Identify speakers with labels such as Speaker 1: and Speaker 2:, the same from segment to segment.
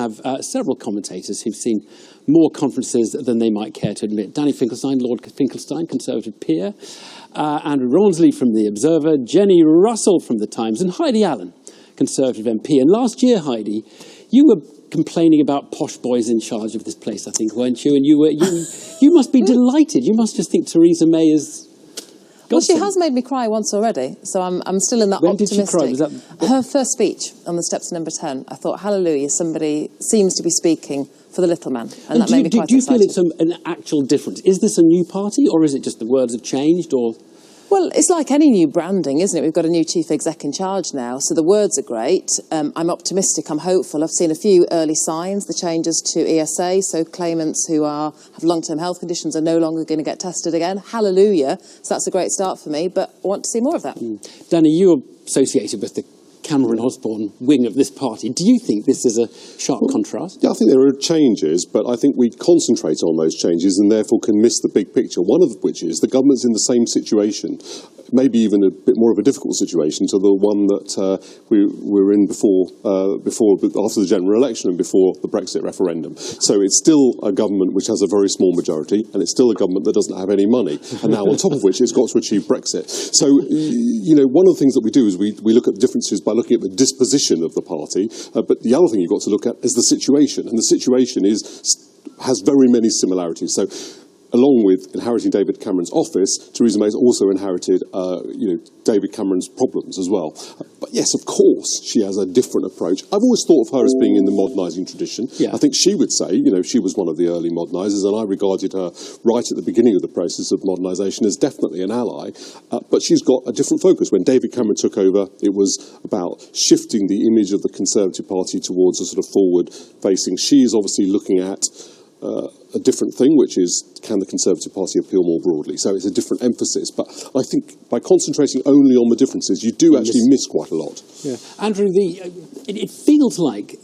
Speaker 1: have several commentators who've seen more conferences than they might care to admit. Danny Finkelstein, Lord Finkelstein, Conservative peer, Andrew Rawnsley from The Observer, Jenni Russell from The Times, and Heidi Allen, Conservative MP. And last year, Heidi, you were complaining about posh boys in charge of this place, I think, weren't you? And you must be delighted. You must just think Theresa May is...
Speaker 2: Well, she has made me cry once already, so I'm still in that optimistic.
Speaker 1: When did she cry? Was that...
Speaker 2: Her first speech on the steps of number 10, I thought, hallelujah, somebody seems to be speaking for the little man. And that made me quite excited.
Speaker 1: Do you feel it's an actual difference? Is this a new party, or is it just the words have changed, or...
Speaker 2: Well, it's like any new branding, isn't it? We've got a new chief exec in charge now, so the words are great. I'm optimistic, I'm hopeful. I've seen a few early signs, the changes to ESA, so claimants who have long-term health conditions are no longer going to get tested again. Hallelujah. So that's a great start for me, but I want to see more of that.
Speaker 1: Danny, you're associated with the Cameron-Osborne wing of this party. Do you think this is a sharp contrast?
Speaker 3: Yeah, I think there are changes, but I think we concentrate on those changes and therefore can miss the big picture, one of which is the government's in the same situation, maybe even a bit more of a difficult situation to the one that we were in after the general election and before the Brexit referendum. So it's still a government which has a very small majority, and it's still a government that doesn't have any money. And now, on top of which, it's got to achieve Brexit. So, you know, one of the things that we do is we look at the differences by looking at the disposition of the party, but the other thing you've got to look at is the situation, and the situation has very many similarities. So, along with inheriting David Cameron's office, Theresa May has also inherited, David Cameron's problems as well. But yes, of course, she has a different approach. I've always thought of her as being in the modernising tradition. Yeah. I think she would say, she was one of the early modernisers, and I regarded her right at the beginning of the process of modernisation as definitely an ally. But she's got a different focus. When David Cameron took over, it was about shifting the image of the Conservative Party towards a sort of forward-facing. She is obviously looking at a different thing, which is, can the Conservative Party appeal more broadly? So it's a different emphasis. But I think by concentrating only on the differences, you do actually miss quite a lot.
Speaker 1: Yeah. Andrew, it feels like,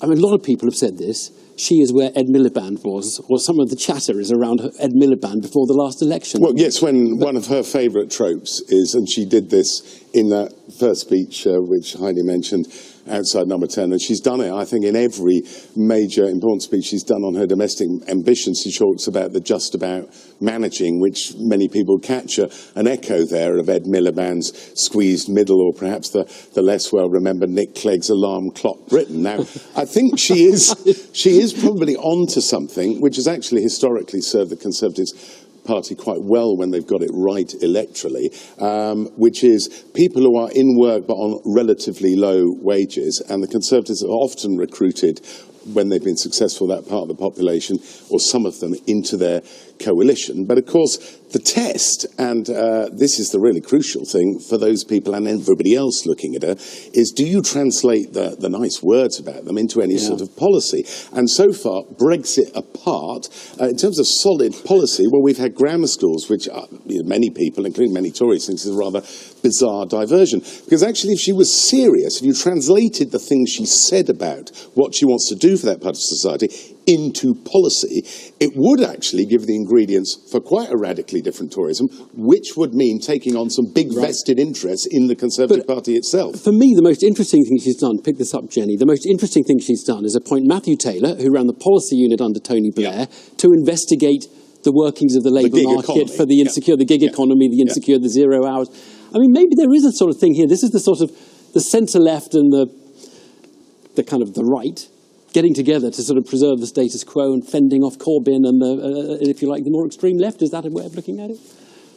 Speaker 1: a lot of people have said this, she is where Ed Miliband was, or some of the chatter is around Ed Miliband before the last election.
Speaker 4: Well, yes, one of her favourite tropes is, and she did this in that first speech, which Heidi mentioned, outside number 10, and she's done it, I think, in every major important speech she's done on her domestic ambitions. She talks about the just about managing, which many people capture an echo there of Ed Miliband's squeezed middle, or perhaps the less well-remembered Nick Clegg's alarm clock Britain. Now, I think she is probably onto something which has actually historically served the Conservatives Party quite well when they've got it right electorally, which is people who are in work but on relatively low wages, and the Conservatives have often recruited, when they've been successful, that part of the population, or some of them, into their coalition. But of course, the test, and this is the really crucial thing for those people and everybody else looking at her, is do you translate the nice words about them into any sort of policy? And so far, Brexit apart, in terms of solid policy, well, we've had grammar schools, which many people, including many Tories, think is a rather bizarre diversion. Because actually, if she was serious, if you translated the things she said about what she wants to do for that part of society into policy, it would actually give the ingredients for quite a radically different Toryism, which would mean taking on some big vested interests in the Conservative Party itself.
Speaker 1: For me, the most interesting thing she's done, pick this up, Jenny, the most interesting thing she's done is appoint Matthew Taylor, who ran the policy unit under Tony Blair, to investigate the workings of the labour market for the insecure, the gig economy, the insecure, the 0 hours. I mean, maybe there is a sort of thing here. This is the sort of the centre-left and the kind of the right getting together to sort of preserve the status quo and fending off Corbyn and, if you like, the more extreme left. Is that a way of looking at it?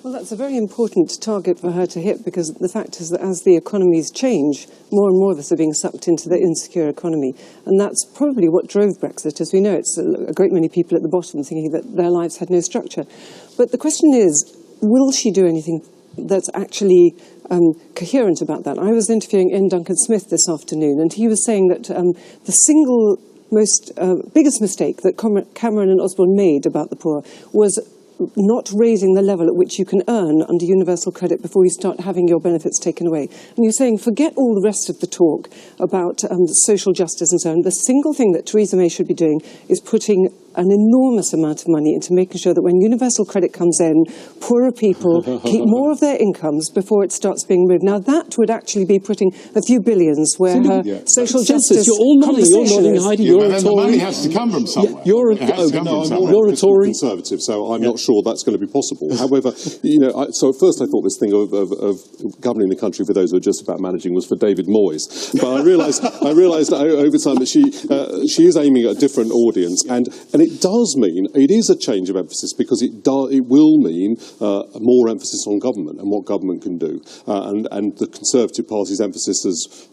Speaker 5: Well, that's a very important target for her to hit, because the fact is that as the economies change, more and more of us are being sucked into the insecure economy. And that's probably what drove Brexit. As we know, it's a great many people at the bottom thinking that their lives had no structure. But the question is, will she do anything that's actually coherent about that? I was interviewing Ian Duncan Smith this afternoon, and he was saying that the single biggest mistake that Cameron and Osborne made about the poor was not raising the level at which you can earn under universal credit before you start having your benefits taken away. And you're saying, forget all the rest of the talk about social justice and so on. The single thing that Theresa May should be doing is putting an enormous amount of money into making sure that when universal credit comes in, poorer people keep more of their incomes before it starts being moved. Now, that would actually be putting a few billions where her social justice
Speaker 1: You're all nodding, Heidi.
Speaker 4: Yeah, but then the money has to come from somewhere.
Speaker 1: You're a Tory.
Speaker 3: Conservative, so I'm not sure that's going to be possible. However, so at first I thought this thing of governing the country for those who are just about managing was for David Moyes, but I realised over time that she is aiming at a different audience, and it does mean it is a change of emphasis, because it will mean more emphasis on government and what government can do, and the Conservative Party's emphasis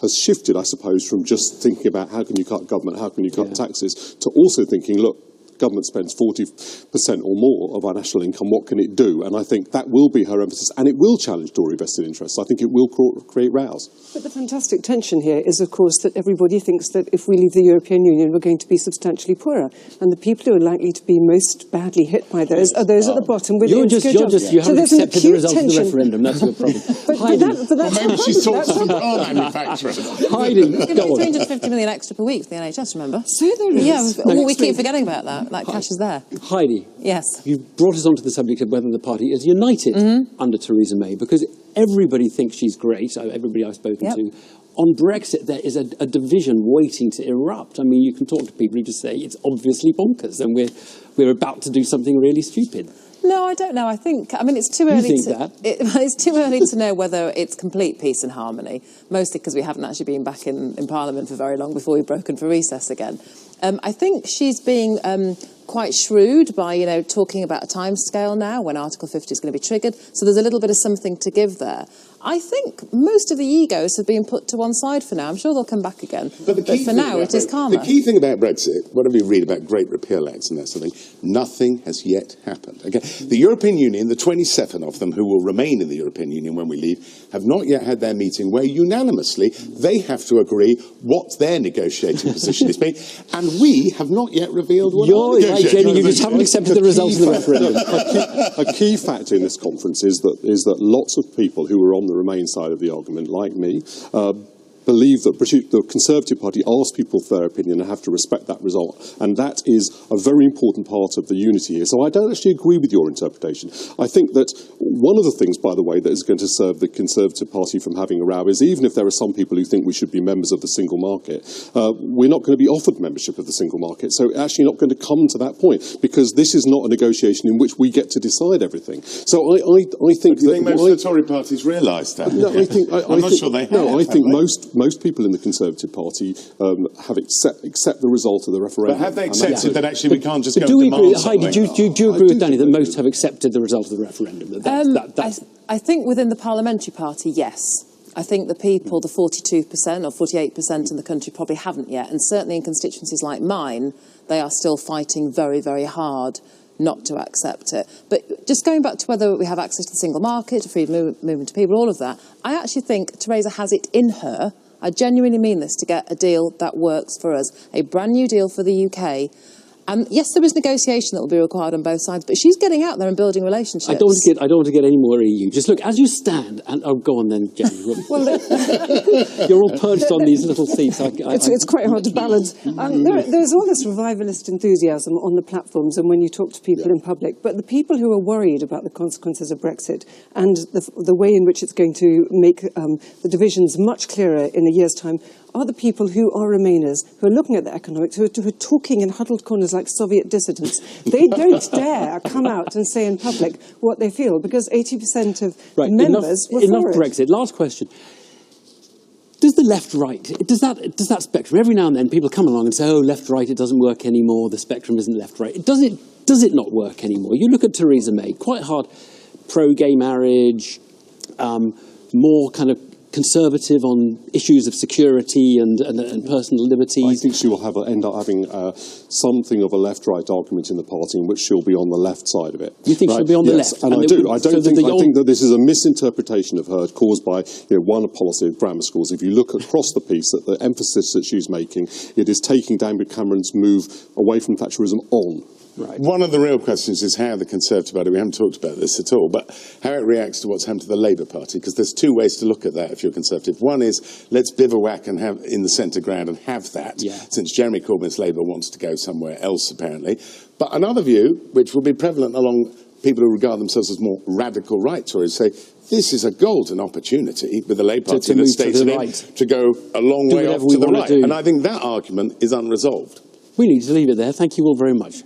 Speaker 3: has shifted, I suppose, from just thinking about how can you cut government, how can you cut taxes, to also thinking, look, government spends 40% or more of our national income, what can it do? And I think that will be her emphasis, and it will challenge Tory vested interests. I think it will create rows.
Speaker 5: But the fantastic tension here is, of course, that everybody thinks that if we leave the European Union, we're going to be substantially poorer. And the people who are likely to be most badly hit by those are those at the bottom with insecure jobs.
Speaker 1: You haven't accepted the result of the referendum. That's your problem.
Speaker 4: Maybe she's talked to some car manufacturers.
Speaker 1: Heidi, go on.
Speaker 2: 350 million extra per week for the NHS, remember?
Speaker 5: So there is.
Speaker 2: Yeah, we keep forgetting about that. That cash is there.
Speaker 1: Heidi,
Speaker 2: yes,
Speaker 1: you brought us onto the subject of whether the party is united under Theresa May, because everybody thinks she's great, everybody I've spoken to. On Brexit, there is a division waiting to erupt. I mean, you can talk to people who just say it's obviously bonkers and we're about to do something really stupid.
Speaker 2: No, I don't know. It's too early. It's too early to know whether it's complete peace and harmony, mostly because we haven't actually been back in Parliament for very long before we've broken for recess again. I think she's being quite shrewd by, talking about a timescale now when Article 50 is going to be triggered. So there's a little bit of something to give there. I think most of the egos have been put to one side for now. I'm sure they'll come back again. But for now, it is calmer.
Speaker 4: The key thing about Brexit, whatever you read about Great Repeal Acts and that sort of thing, nothing has yet happened. Okay? The European Union, the 27 of them who will remain in the European Union when we leave, have not yet had their meeting where unanimously they have to agree what their negotiating position is being, and we have not yet revealed what our negotiating
Speaker 1: Jenni, you just haven't accepted the results of the referendum.
Speaker 3: A key factor in this conference is that lots of people who are on the Remain side of the argument, like me, believe that the Conservative Party asks people for their opinion and have to respect that result. And that is a very important part of the unity here. So I don't actually agree with your interpretation. I think that one of the things, by the way, that is going to serve the Conservative Party from having a row is, even if there are some people who think we should be members of the single market, we're not going to be offered membership of the single market. So actually not going to come to that point, because this is not a negotiation in which we get to decide everything. So I think
Speaker 4: that... Do you think most of the Tory parties realise that?
Speaker 3: No,
Speaker 4: I'm not sure they have.
Speaker 3: No, I think most people in the Conservative Party have accept the result of the referendum.
Speaker 4: But have they accepted that actually we can't just go
Speaker 1: do
Speaker 4: and demand
Speaker 1: Heidi, do you agree with Danny that most have accepted the result of the referendum?
Speaker 2: I think within the parliamentary party, yes. I think the people, the 42% or 48% in the country, probably haven't yet. And certainly in constituencies like mine, they are still fighting very, very hard not to accept it. But just going back to whether we have access to the single market, to free movement of people, all of that, I actually think Theresa has it in her, I genuinely mean this, to get a deal that works for us, a brand new deal for the UK. And yes, there is negotiation that will be required on both sides, but she's getting out there and building relationships.
Speaker 1: I don't want to get any more EU. Just look, as you stand, and go on then, Jenni. You're all perched on these little seats.
Speaker 5: It's quite hard to balance. There's all this revivalist enthusiasm on the platforms and when you talk to people in public, but the people who are worried about the consequences of Brexit and the way in which it's going to make the divisions much clearer in a year's time are the people who are Remainers, who are looking at the economics, who are talking in huddled corners like Soviet dissidents. They don't dare come out and say in public what they feel, because 80% of members were
Speaker 1: enough
Speaker 5: for it.
Speaker 1: Brexit. Last question. Does the left-right, does that spectrum, every now and then people come along and say, oh, left-right, it doesn't work anymore, the spectrum isn't left-right. Does it not work anymore? You look at Theresa May, quite hard, pro-gay marriage, more kind of conservative on issues of security and personal liberties.
Speaker 3: I think she will end up having something of a left-right argument in the party in which she'll be on the left side of it.
Speaker 1: You think she'll be on the left?
Speaker 3: And I do. I think that this is a misinterpretation of her caused by one policy of grammar schools. If you look across the piece at the emphasis that she's making, it is taking David Cameron's move away from Thatcherism on.
Speaker 1: Right.
Speaker 4: One of the real questions is how the Conservative Party, we haven't talked about this at all, but how it reacts to what's happened to the Labour Party, because there's two ways to look at that if you're Conservative. One is, let's bivouac and have in the centre ground and have that, since Jeremy Corbyn's Labour wants to go somewhere else, apparently. But another view, which will be prevalent along people who regard themselves as more radical right Tories, say, this is a golden opportunity with the Labour Party that states to go a long way off to the right. And I think that argument is unresolved.
Speaker 1: We need to leave it there. Thank you all very much.